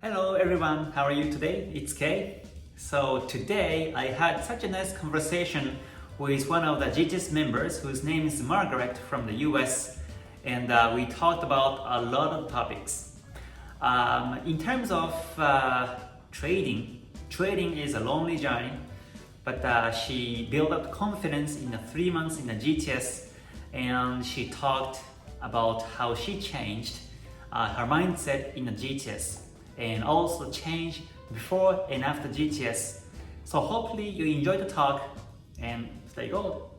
Hello everyone, how are you today? It's Kay. So today I had such a nice conversation with one of the GTS members whose name is Margaret from the US, and we talked about a lot of topics. In terms of trading is a lonely journey, but she built up confidence in the 3 months in the GTS, and she talked about how she changed her mindset in the GTS and also change before and after GTS. So hopefully you enjoy the talk and stay gold.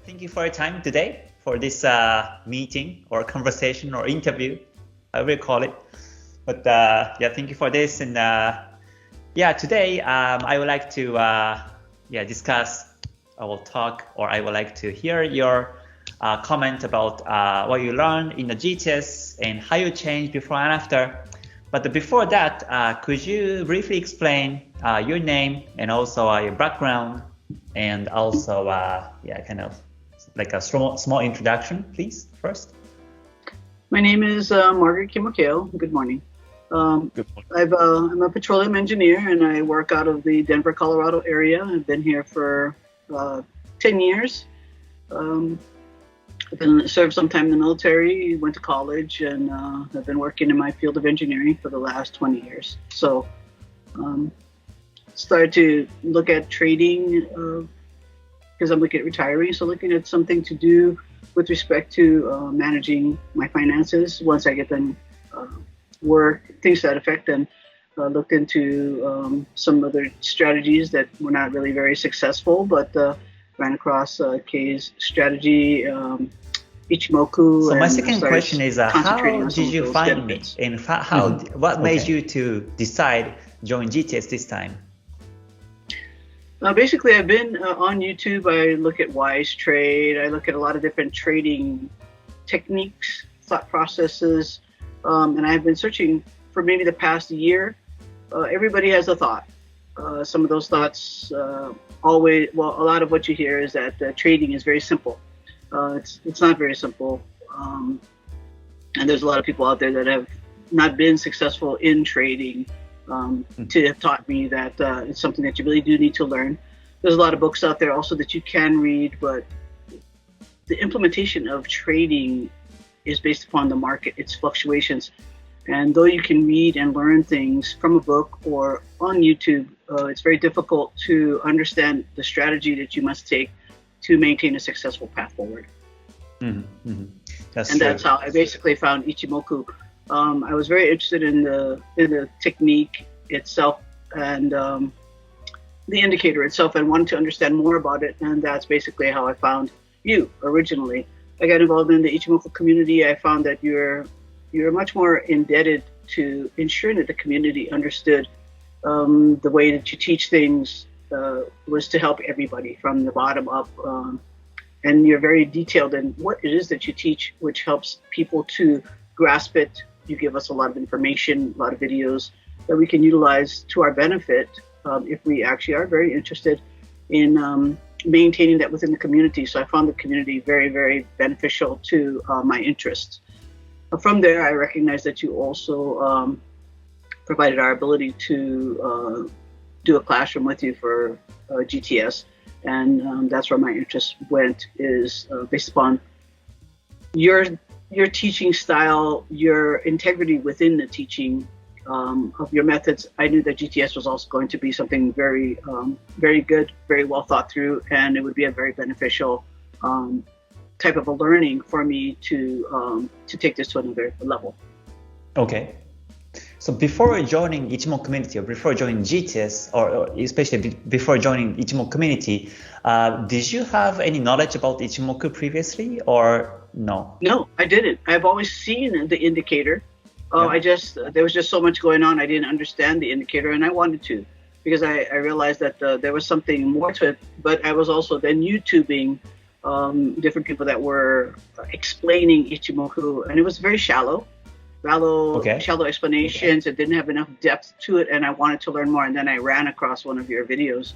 Thank you for your time today for this meeting or conversation or interview, I will call it. But thank you for this. And today I would like to discuss, I will talk, or I would like to hear your comment about what you learned in the GTS and how you changed before and after. But before that, could you briefly explain your name and also your background, and also kind of like a small introduction, please, first? My name is Margaret Ichimoku Kinko Hyo. Good morning. I'm a petroleum engineer, and I work out of the Denver, Colorado area. I've been here for 10 years. I've served some time in the military, went to college, and I've been working in my field of engineering for the last 20 years. So started to look at trading because I'm looking at retiring, so looking at something to do with respect to managing my finances once I get them work, things to that effect, and looked into some other strategies that were not really very successful, but ran across Kay's strategy, Ichimoku. So my second question is, how did you find me, and what made you to decide join GTS this time? Basically, I've been on YouTube. I look at Wise Trade. I look at a lot of different trading techniques, thought processes. And I've been searching for maybe the past year. Everybody has a thought. Some of those thoughts a lot of what you hear is that trading is very simple. It's not very simple. And there's a lot of people out there that have not been successful in trading to have taught me that it's something that you really do need to learn. There's a lot of books out there also that you can read, but the implementation of trading is based upon the market, its fluctuations. And though you can read and learn things from a book or on YouTube, it's very difficult to understand the strategy that you must take to maintain a successful path forward. That's how I basically found Ichimoku. I was very interested in the technique itself and the indicator itself, and wanted to understand more about it. And that's basically how I found you originally. I got involved in the Ichimoku community. I found that you're much more indebted to ensuring that the community understood the way that you teach things was to help everybody from the bottom up. And you're very detailed in what it is that you teach, which helps people to grasp it. You give us a lot of information, a lot of videos that we can utilize to our benefit if we actually are very interested in maintaining that within the community. So I found the community very, very beneficial to my interests. From there, I recognized that you also provided our ability to do a classroom with you for GTS. And that's where my interest went, is based upon your teaching style, your integrity within the teaching of your methods. I knew that GTS was also going to be something very, very good, very well thought through, and it would be a very beneficial type of a learning for me to take this to another level. Okay. So before joining Ichimoku community, or before joining GTS, or especially before joining Ichimoku community, did you have any knowledge about Ichimoku previously, or no? No, I didn't. I've always seen the indicator. There was just so much going on. I didn't understand the indicator, and I wanted to, because I realized that there was something more to it. But I was also then YouTubing different people that were explaining Ichimoku, and it was very shallow. shallow explanations. It didn't have enough depth to it, and I wanted to learn more. And then I ran across one of your videos,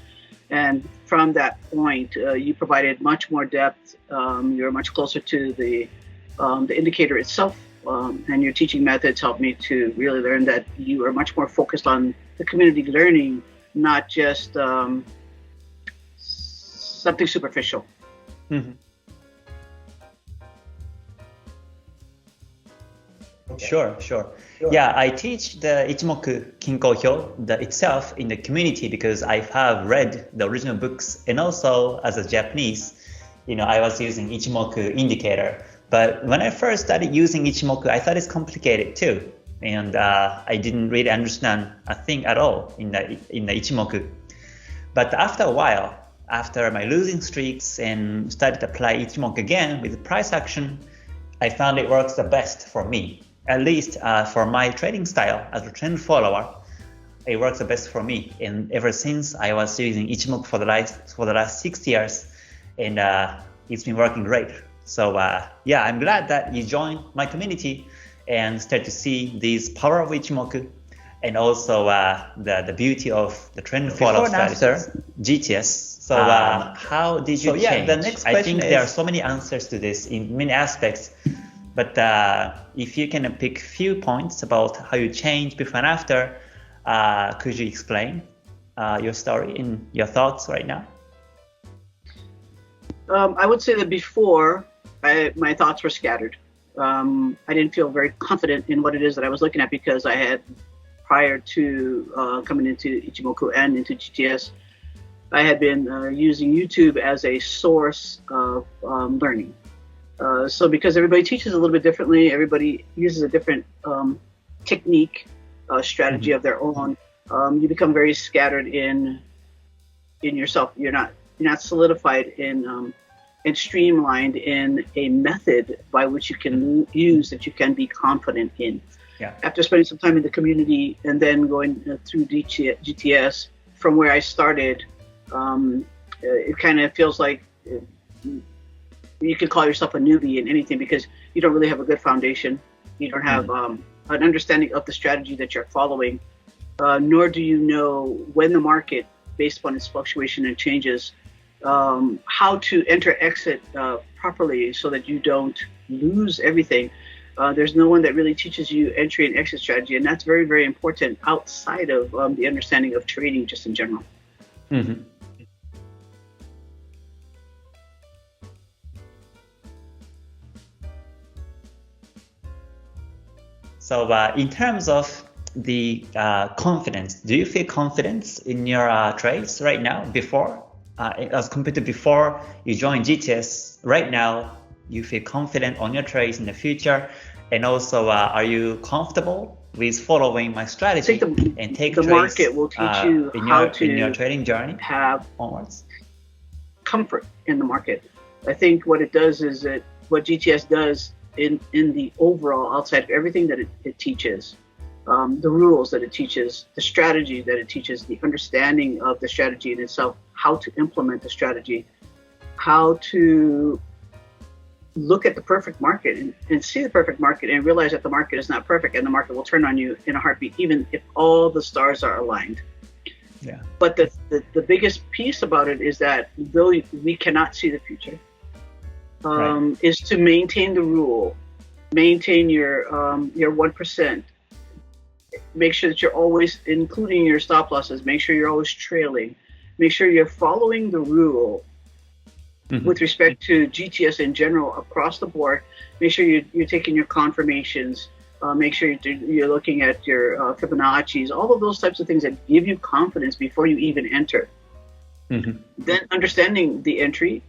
and from that point, you provided much more depth. You're much closer to the indicator itself, and your teaching methods helped me to really learn that you are much more focused on the community learning, not just something superficial. Mm-hmm. Sure. Yeah, I teach the Ichimoku Kinko Hyo itself in the community because I have read the original books, and also as a Japanese, I was using Ichimoku indicator. But when I first started using Ichimoku, I thought it's complicated too, and I didn't really understand a thing at all in the Ichimoku. But after a while, after my losing streaks and started to apply Ichimoku again with price action, I found it works the best for me. At least for my trading style as a trend follower, it works the best for me. And ever since, I was using Ichimoku for the last 6 years, and it's been working great. So yeah, I'm glad that you joined my community and start to see this power of Ichimoku, and also the beauty of the trend follow strategy, GTS. So how did you change? Yeah, the next question I think there are so many answers to this in many aspects. But if you can pick few points about how you changed before and after, could you explain your story and your thoughts right now? I would say that before, my thoughts were scattered. I didn't feel very confident in what it is that I was looking at because I had, prior to coming into Ichimoku and into GTS, I had been using YouTube as a source of learning. So because everybody teaches a little bit differently, everybody uses a different technique, strategy of their own, you become very scattered in yourself. You're not solidified in and streamlined in a method by which you can use that you can be confident in. Yeah. After spending some time in the community and then going through GTS, from where I started, it kind of feels like you can call yourself a newbie in anything because you don't really have a good foundation. You don't have an understanding of the strategy that you're following, nor do you know when the market, based upon its fluctuation and changes, how to enter, exit properly so that you don't lose everything. There's no one that really teaches you entry and exit strategy, and that's very, very important outside of the understanding of trading just in general. Mm-hmm. So in terms of the confidence, do you feel confidence in your trades right now before, as compared to before you joined GTS? Right now, you feel confident on your trades in the future? And also, are you comfortable with following my strategy and take trades? The market will teach you in your trading journey have onwards. Comfort in the market. I think what it does is that what GTS does in the overall, outside of everything that it teaches, the rules that it teaches, the strategy that it teaches, the understanding of the strategy in itself, how to implement the strategy, how to look at the perfect market and see the perfect market and realize that the market is not perfect and the market will turn on you in a heartbeat, even if all the stars are aligned. Yeah. But the biggest piece about it is that though we cannot see the future, is to maintain the rule, maintain your 1%, make sure that you're always including your stop losses, make sure you're always trailing, make sure you're following the rule with respect to GTS in general across the board. Make sure you're taking your confirmations, make sure you're looking at your Fibonacci's, all of those types of things that give you confidence before you even enter. Then understanding the entry,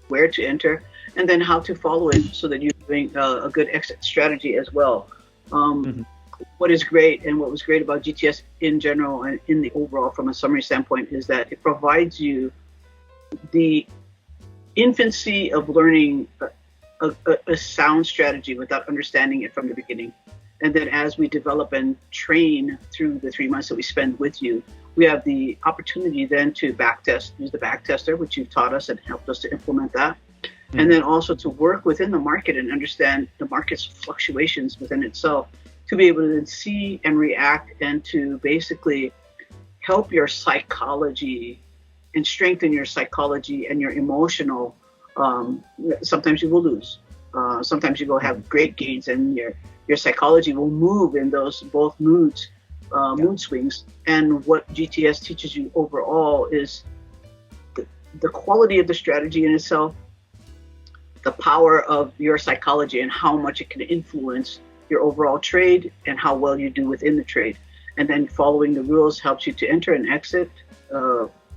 where to enter, and then how to follow it so that you're doing a good exit strategy as well. What is great and what was great about GTS in general and in the overall from a summary standpoint is that it provides you the infancy of learning a sound strategy without understanding it from the beginning. And then as we develop and train through the 3 months that we spend with you, we have the opportunity then to backtest, use the backtester, which you've taught us and helped us to implement that. And then also to work within the market and understand the market's fluctuations within itself to be able to see and react and to basically help your psychology and strengthen your psychology and your emotional. Sometimes you will lose. Sometimes you will have great gains, and your psychology will move in those both moods, mood swings. And what GTS teaches you overall is the quality of the strategy in itself, the power of your psychology and how much it can influence your overall trade and how well you do within the trade. And then following the rules helps you to enter and exit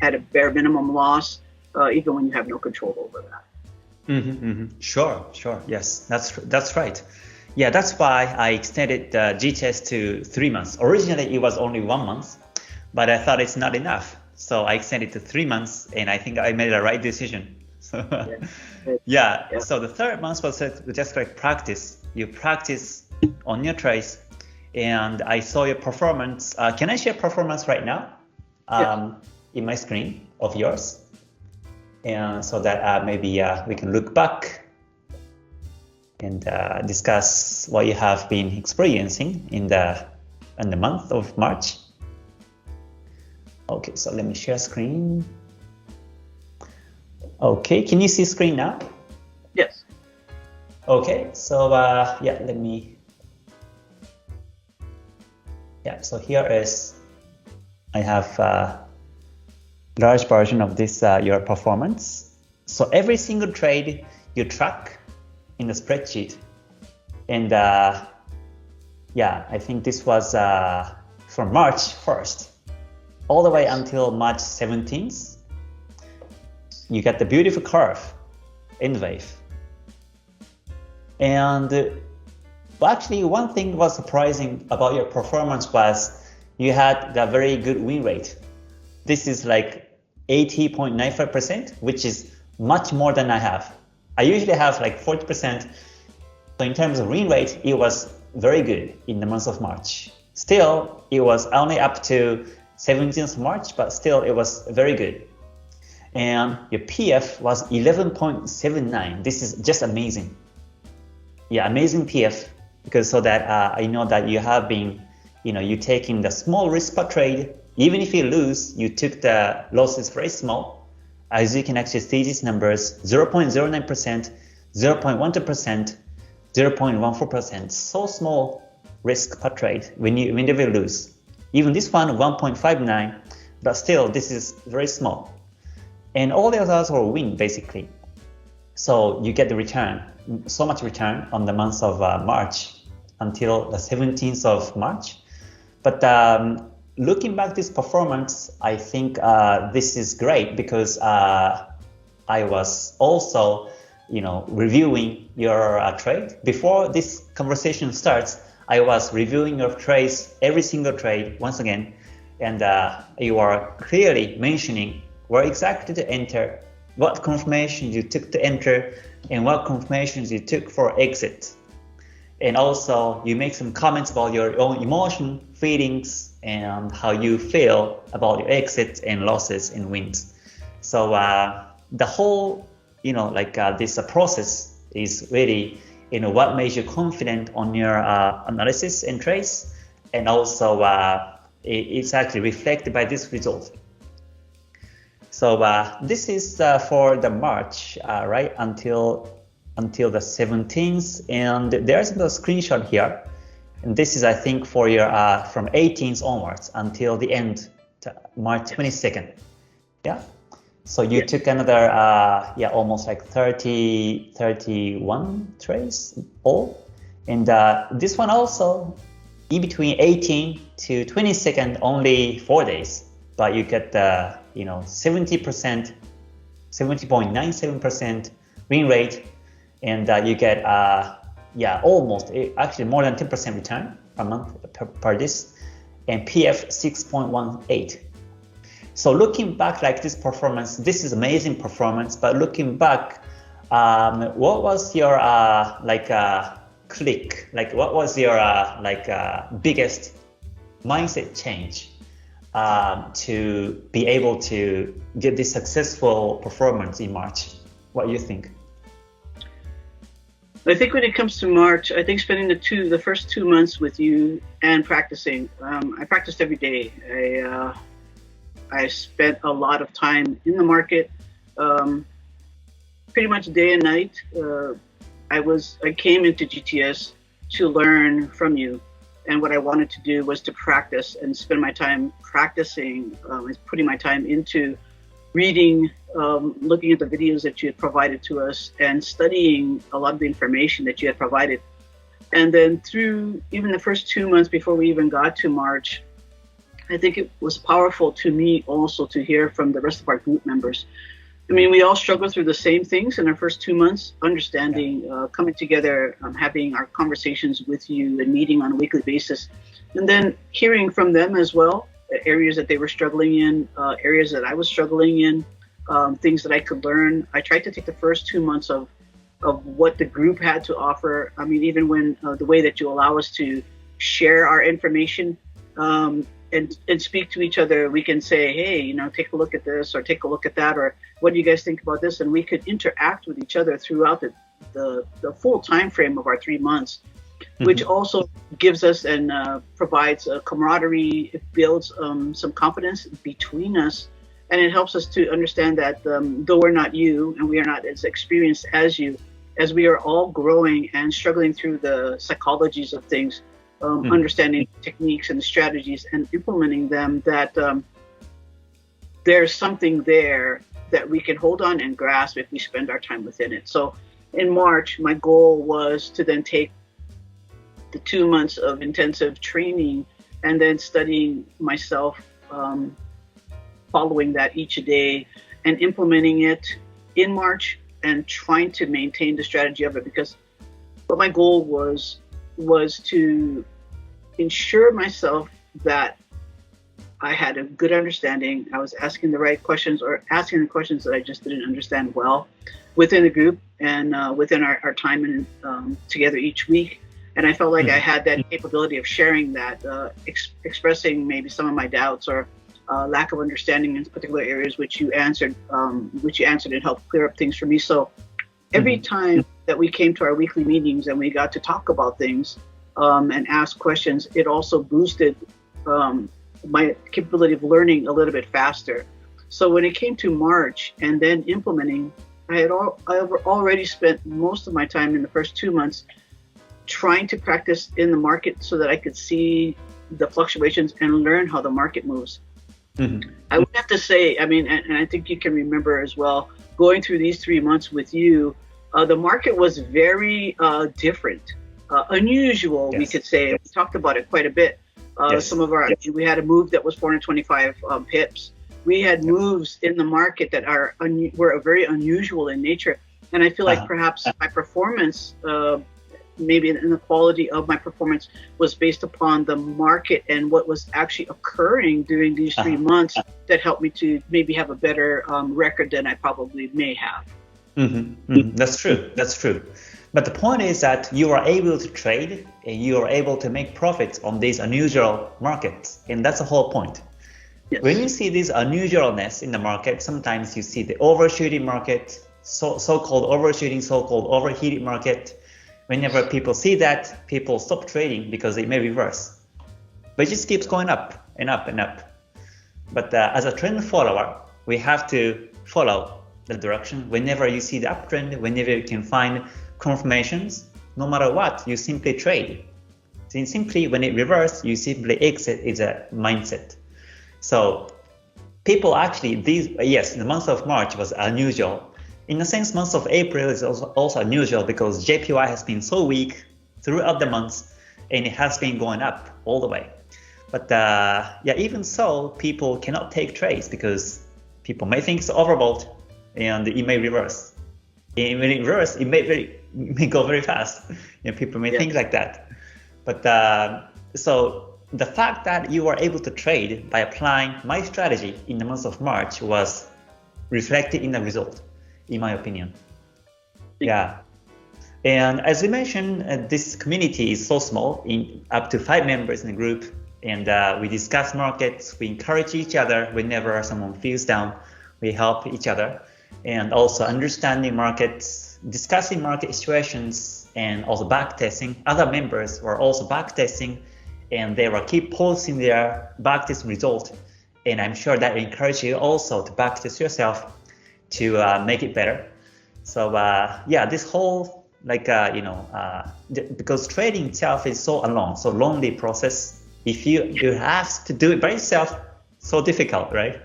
at a bare minimum loss, even when you have no control over that. Sure. Yes, that's right. Yeah, that's why I extended GTS to 3 months. Originally, it was only 1 month, but I thought it's not enough. So I extended to 3 months, and I think I made the right decision. So, yeah. So the third month was just like practice. You practice on your trades, and I saw your performance. Can I share performance right now in my screen of yours? And so that maybe we can look back and discuss what you have been experiencing in the month of March. Okay, so let me share screen. Okay, can you see screen now? Yes. Okay, so yeah, let me. Yeah, so here is I have. Large version of this your performance. So every single trade you track in the spreadsheet, and yeah, I think this was from March 1st all the way until March 17th. You get the beautiful curve in wave, and well, actually one thing was surprising about your performance was you had the very good win rate. This is like 80.95%, which is much more than I have. I usually have like 40%. So in terms of win rate, it was very good in the month of March. Still, it was only up to 17th March, but still it was very good. And your PF was 11.79. This is just amazing. Yeah, amazing PF, because so that I know that you have been, you taking the small risk per trade. Even if you lose, you took the losses very small. As you can actually see these numbers, 0.09%, 0.12%, 0.14%. So small risk per trade whenever you lose. Even this one, 1.59, but still this is very small. And all the others are win basically. So you get the return, so much return on the month of March until the 17th of March. But looking back this performance, I think this is great because I was also, reviewing your trade. Before this conversation starts, I was reviewing your trades, every single trade once again, and you are clearly mentioning where exactly to enter, what confirmations you took to enter, and what confirmations you took for exit. And also, you make some comments about your own emotion, feelings, and how you feel about your exits and losses and wins. So the whole, this process is really, what makes you confident on your analysis and trades, and also it's actually reflected by this result. So this is for the March, right, until the 17th, and there's a screenshot here. And this is, I think, for your from 18th onwards until the end, March 22nd. Yeah. So you took another, almost like 31 trades all. And this one also, in between 18 to 22nd, only 4 days. But you get the, 70%, 70.97% win rate. And you get, almost, actually more than 10% return per month per this, and PF 6.18. So looking back like this performance, this is amazing performance, but looking back, what was your click? Like what was your biggest mindset change to be able to get this successful performance in March? What do you think? I think when it comes to March, I think spending the first 2 months with you and practicing. I practiced every day. I spent a lot of time in the market, pretty much day and night. I came into GTS to learn from you, and what I wanted to do was to practice and spend my time practicing, putting my time into reading, looking at the videos that you had provided to us, and studying a lot of the information that you had provided. And then through even the first 2 months before we even got to March, I think it was powerful to me also to hear from the rest of our group members. I mean, we all struggle through the same things in our first 2 months, understanding, coming together, having our conversations with you and meeting on a weekly basis, and then hearing from them as well, areas that they were struggling in, areas that I was struggling in, things that I could learn. I tried to take the first 2 months of what the group had to offer. I mean, even when the way that you allow us to share our information, and speak to each other, we can say, hey, take a look at this, or take a look at that, or what do you guys think about this? And we could interact with each other throughout the full time frame of our 3 months, which also gives us and provides a camaraderie. It builds some confidence between us, and it helps us to understand that though we're not you and we are not as experienced as you, as we are all growing and struggling through the psychologies of things, understanding techniques and strategies and implementing them, that there's something there that we can hold on and grasp if we spend our time within it. So in March, my goal was to then take the 2 months of intensive training and then studying myself, following that each day and implementing it in March and trying to maintain the strategy of it, because what my goal was to ensure myself that I had a good understanding. I was asking the right questions, or asking the questions that I just didn't understand well within the group and within our time together each week. And I felt like I had that capability of sharing that, expressing maybe some of my doubts or lack of understanding in particular areas, which you answered and helped clear up things for me. So every time that we came to our weekly meetings and we got to talk about things and ask questions, it also boosted my capability of learning a little bit faster. So when it came to March and then implementing, I already spent most of my time in the first 2 months trying to practice in the market so that I could see the fluctuations and learn how the market moves. I would have to say, I mean, and I think you can remember as well, going through these 3 months with you, the market was very different, unusual, we could say. We talked about it quite a bit. We had a move that was 425 pips. We had moves in the market that were very unusual in nature. And I feel like perhaps my performance, maybe in the quality of my performance, was based upon the market and what was actually occurring during these 3 months that helped me to maybe have a better record than I probably may have. That's true. That's true. But the point is that you are able to trade and you are able to make profits on these unusual markets. And that's the whole point. Yes. When you see this unusualness in the market, sometimes you see the overshooting market, so-called overshooting, so-called overheated market. Whenever people see that, people stop trading because it may reverse. But it just keeps going up and up and up. But as a trend follower, we have to follow the direction. Whenever you see the uptrend, whenever you can find confirmations, no matter what, you simply trade. So simply, when it reverses, you simply exit. Is a mindset. So people actually, the month of March was unusual. In a sense, month of April is also unusual because JPY has been so weak throughout the months, and it has been going up all the way. But even so, people cannot take trades because people may think it's overbought and it may reverse. And when it reverses, it may go very fast. People may think like that. But so the fact that you were able to trade by applying my strategy in the month of March was reflected in the result, in my opinion. Yeah. And as we mentioned, this community is so small, in up to 5 members in the group, and we discuss markets, we encourage each other whenever someone feels down, we help each other, and also understanding markets, discussing market situations, and also back testing. Other members were also back testing, and they will keep posting their back test result. And I'm sure that encourages you also to back test yourself to make it better. So yeah, this whole because trading itself is so lonely process. If you have to do it by yourself, so difficult, right?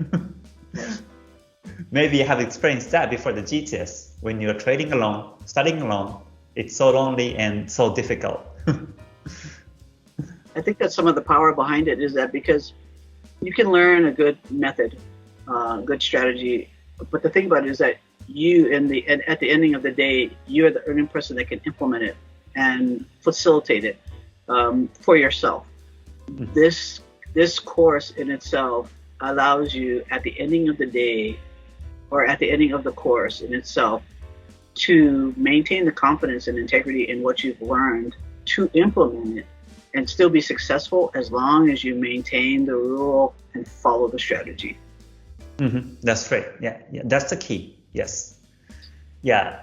Maybe you have experienced that before the GTS. When you're trading alone, studying alone, it's so lonely and so difficult. I think that some of the power behind it is that because you can learn a good method, good strategy, but the thing about it is that at the ending of the day, you're the earning person that can implement it and facilitate it for yourself. This course in itself allows you at the ending of the day or at the ending of the course in itself to maintain the confidence and integrity in what you've learned, to implement it and still be successful as long as you maintain the rule and follow the strategy. That's right. Yeah, that's the key. Yes. Yeah.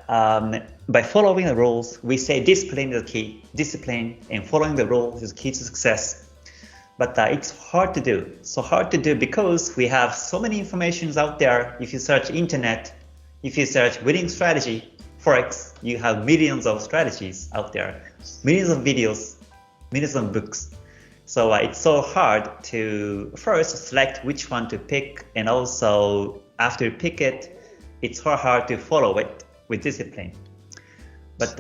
By following the rules, we say discipline is the key. Discipline and following the rules is key to success. But it's hard to do. So hard to do because we have so many informations out there. If you search internet, if you search winning strategy, Forex, you have millions of strategies out there, millions of videos, millions of books. So it's so hard to first select which one to pick, and also after you pick it, it's hard to follow it with discipline. But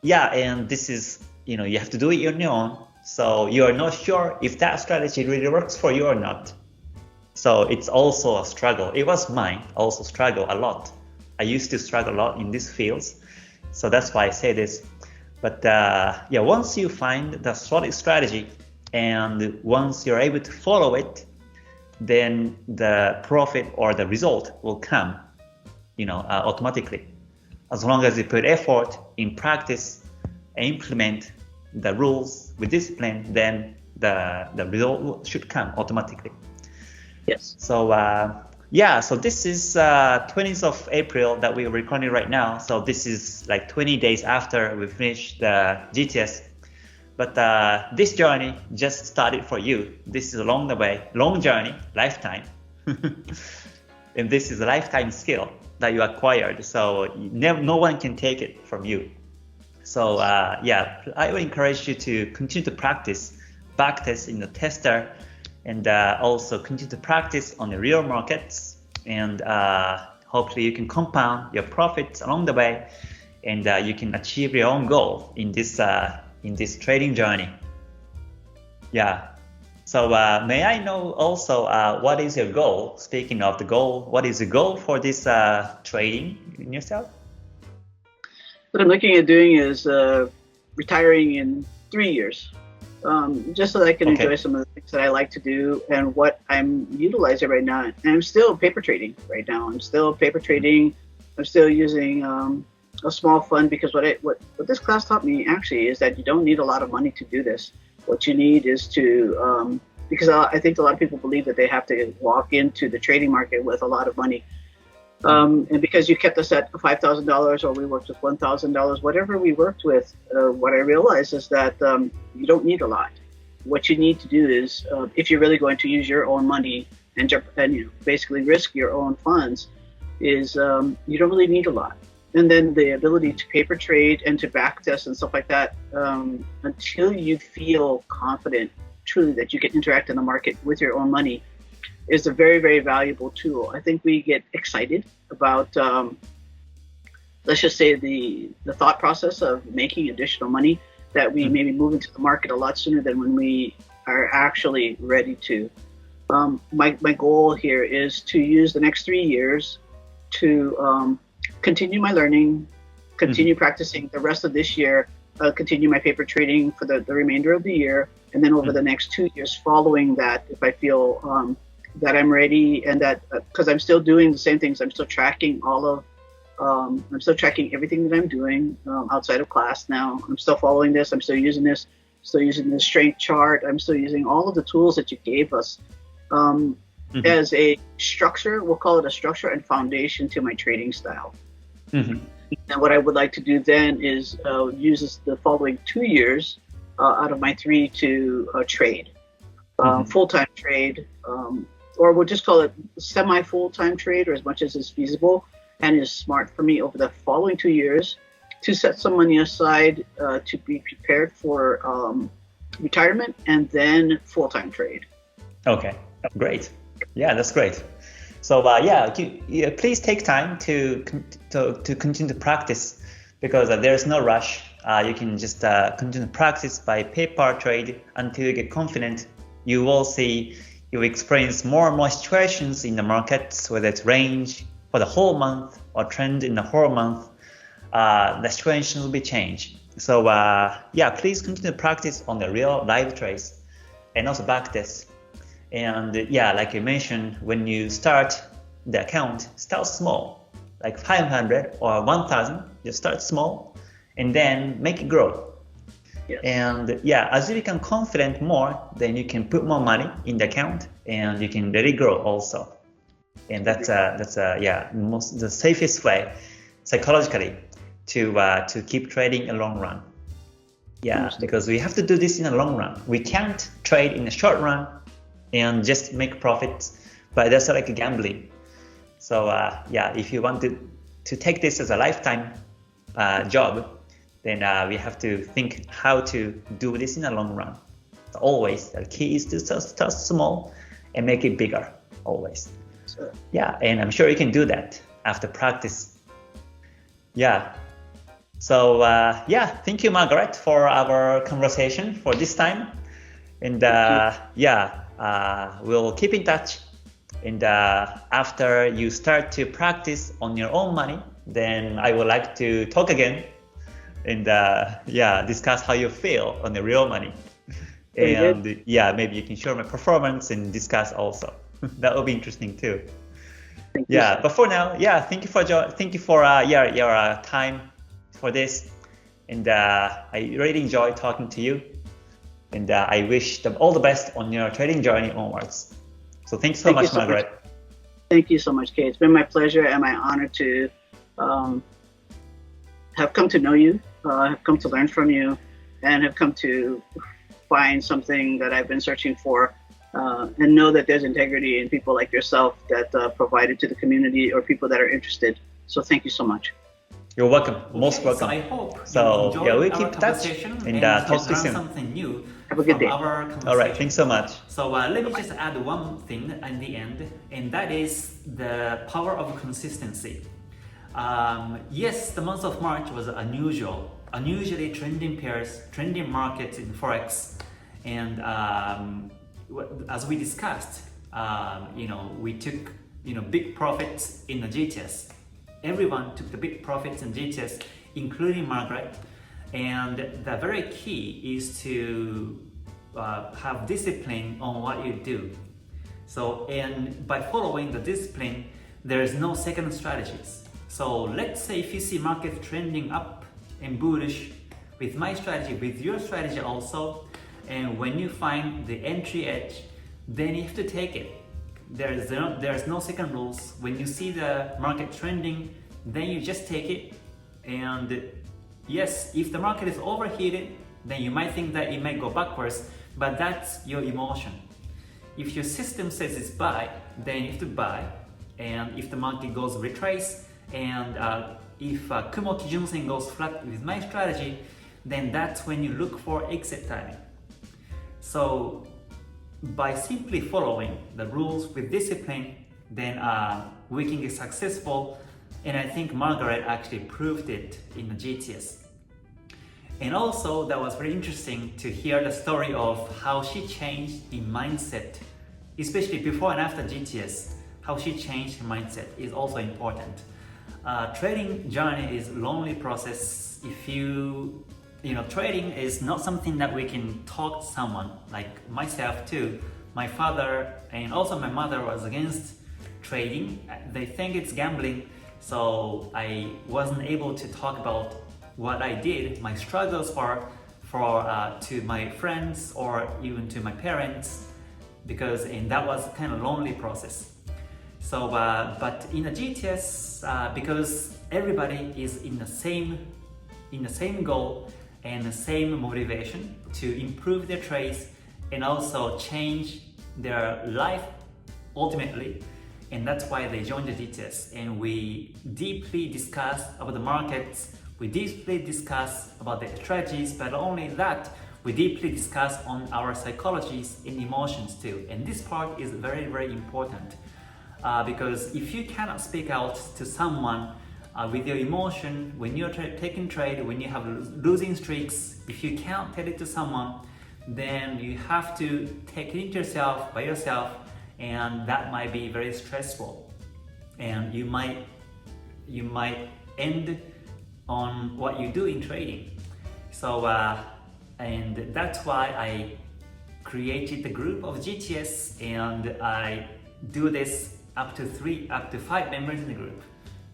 yeah, and this is, you have to do it on your own. So you are not sure if that strategy really works for you or not. So it's also a struggle. It was mine, also struggle a lot. I used to struggle a lot in these fields. So that's why I say this. But yeah, once you find the solid strategy and once you're able to follow it, then the profit or the result will come, automatically. As long as you put effort in practice and implement the rules with discipline, then the result should come automatically. Yes. So yeah, so this is 20th of April that we're recording right now. So this is like 20 days after we finished the GTS. But this journey just started for you. This is along the way, long journey, lifetime. And this is a lifetime skill that you acquired. So no one can take it from you. So yeah, I would encourage you to continue to practice backtest in the tester, and also continue to practice on the real markets, and hopefully you can compound your profits along the way, and you can achieve your own goal in this trading journey. Yeah. So may I know also what is your goal? Speaking of the goal, what is the goal for this trading in yourself? What I'm looking at doing is retiring in 3 years, just so that I can enjoy some of the things that I like to do and what I'm utilizing right now. And I'm still paper trading right now. I'm still paper trading. I'm still using a small fund because what this class taught me actually is that you don't need a lot of money to do this. What you need is to, because I think a lot of people believe that they have to walk into the trading market with a lot of money. And because you kept us at $5,000 or we worked with $1,000, whatever we worked with, what I realized is that you don't need a lot. What you need to do is, if you're really going to use your own money and basically risk your own funds, is you don't really need a lot. And then the ability to paper trade and to backtest and stuff like that, until you feel confident truly that you can interact in the market with your own money, is a very, very valuable tool. I think we get excited about, let's just say, the thought process of making additional money, that we maybe move into the market a lot sooner than when we are actually ready to. My goal here is to use the next 3 years to continue my learning, continue practicing the rest of this year, continue my paper trading for the remainder of the year, and then over the next 2 years following that, if I feel that I'm ready, and that because I'm still doing the same things, I'm still tracking I'm still tracking everything that I'm doing outside of class now. I'm still following this. I'm still using this. Still using the strength chart. I'm still using all of the tools that you gave us as a structure. We'll call it a structure and foundation to my trading style. And what I would like to do then is use the following 2 years out of my 3 to trade, full-time trade, or we'll just call it semi-full-time trade, or as much as is feasible and is smart for me over the following 2 years to set some money aside to be prepared for retirement and then full-time trade. Okay, great. Yeah, that's great. So please take time to continue to practice, because there's no rush. You can just continue to practice by paper trade until you get confident. You will see, you will experience more and more situations in the markets, whether it's range for the whole month or trend in the whole month. The situation will be changed. So please continue to practice on the real live trades and also backtest. And like you mentioned, when you start the account, start small, like 500 or 1,000. Just start small and then make it grow. Yes. And as you become confident more, then you can put more money in the account and you can let it grow also. And that's the safest way psychologically to keep trading in the long run. Because we have to do this in the long run. We can't trade in the short run and just make profits, but that's like gambling. So if you want to take this as a lifetime job, then we have to think how to do this in the long run. So always, the key is to start small and make it bigger, always. Sure. And I'm sure you can do that after practice. So thank you, Margaret, for our conversation for this time. And we'll keep in touch. And after you start to practice on your own money, then I would like to talk again and discuss how you feel on the real money. And maybe you can share my performance and discuss also. That will be interesting too. Thank you. But for now, thank you for your time for this. And I really enjoy talking to you. And I wish them all the best on your trading journey onwards. So thanks so much, Margaret. Thank you so much, Kate. It's been my pleasure and my honor to have come to know you, have come to learn from you, and have come to find something that I've been searching for, and know that there's integrity in people like yourself that provide it to the community or people that are interested. So thank you so much. You're welcome. Most welcome. So I hope so you we'll keep in touch and talk to you soon. Something new. Have a good day. All right. Thanks so much. So let me just add one thing in the end, and that is the power of consistency. Yes, the month of March was unusually trending pairs, trending markets in Forex, and as we discussed, we took big profits in the GTS. Everyone took the big profits in GTS, including Margaret. And the very key is to have discipline on what you do. So, and by following the discipline, there is no second strategies. So let's say if you see market trending up and bullish with my strategy, with your strategy also, and when you find the entry edge, then you have to take it. There's no second rules. When you see the market trending, then you just take it. And yes, if the market is overheated, then you might think that it might go backwards, but that's your emotion. If your system says it's buy, then you have to buy. And if the market goes retrace, and if Kumo Kijun-sen goes flat with my strategy, then that's when you look for exit timing. So by simply following the rules with discipline, then we can get successful. And I think Margaret actually proved it in the GTS. And also that was very interesting to hear the story of how she changed in mindset, especially before and after GTS. How she changed her mindset is also important. Trading journey is a lonely process. If trading is not something that we can talk to someone, like myself too. My father and also my mother was against trading. They think it's gambling. So I wasn't able to talk about what I did, my struggles to my friends or even to my parents, and that was kind of lonely process. So, but in the GTS, because everybody is in the same goal and the same motivation to improve their trades and also change their life ultimately, and that's why they joined the GTS. And we deeply discuss about the markets, we deeply discuss about the strategies, but not only that, we deeply discuss on our psychologies and emotions too. And this part is very, very important because if you cannot speak out to someone with your emotion, when you're taking trade, when you have losing streaks, if you can't tell it to someone, then you have to take it yourself by yourself, and that might be very stressful, and you might end on what you do in trading. So and that's why I created the group of GTS, and I do this up to 5 members in the group.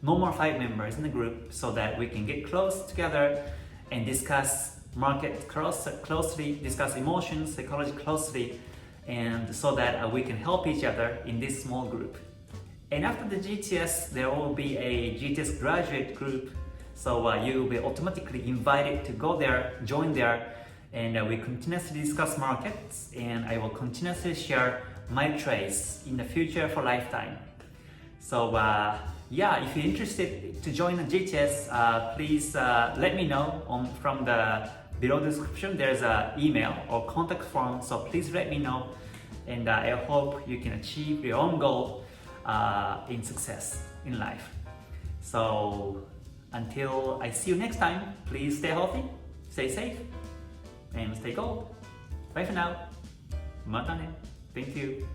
No more 5 members in the group, so that we can get close together and discuss market closely, discuss emotions, psychology closely, and so that we can help each other in this small group. And after the GTS, there will be a GTS graduate group, so you will be automatically invited to go there, join there, and we continuously discuss markets, and I will continuously share my trades in the future for lifetime. So yeah, if you're interested to join the GTS, please let me know from the below description. There's an email or contact form, so please let me know, and I hope you can achieve your own goal in success in life. So until I see you next time, please stay healthy, stay safe, and stay gold. Bye for now. Mata ne. Thank you.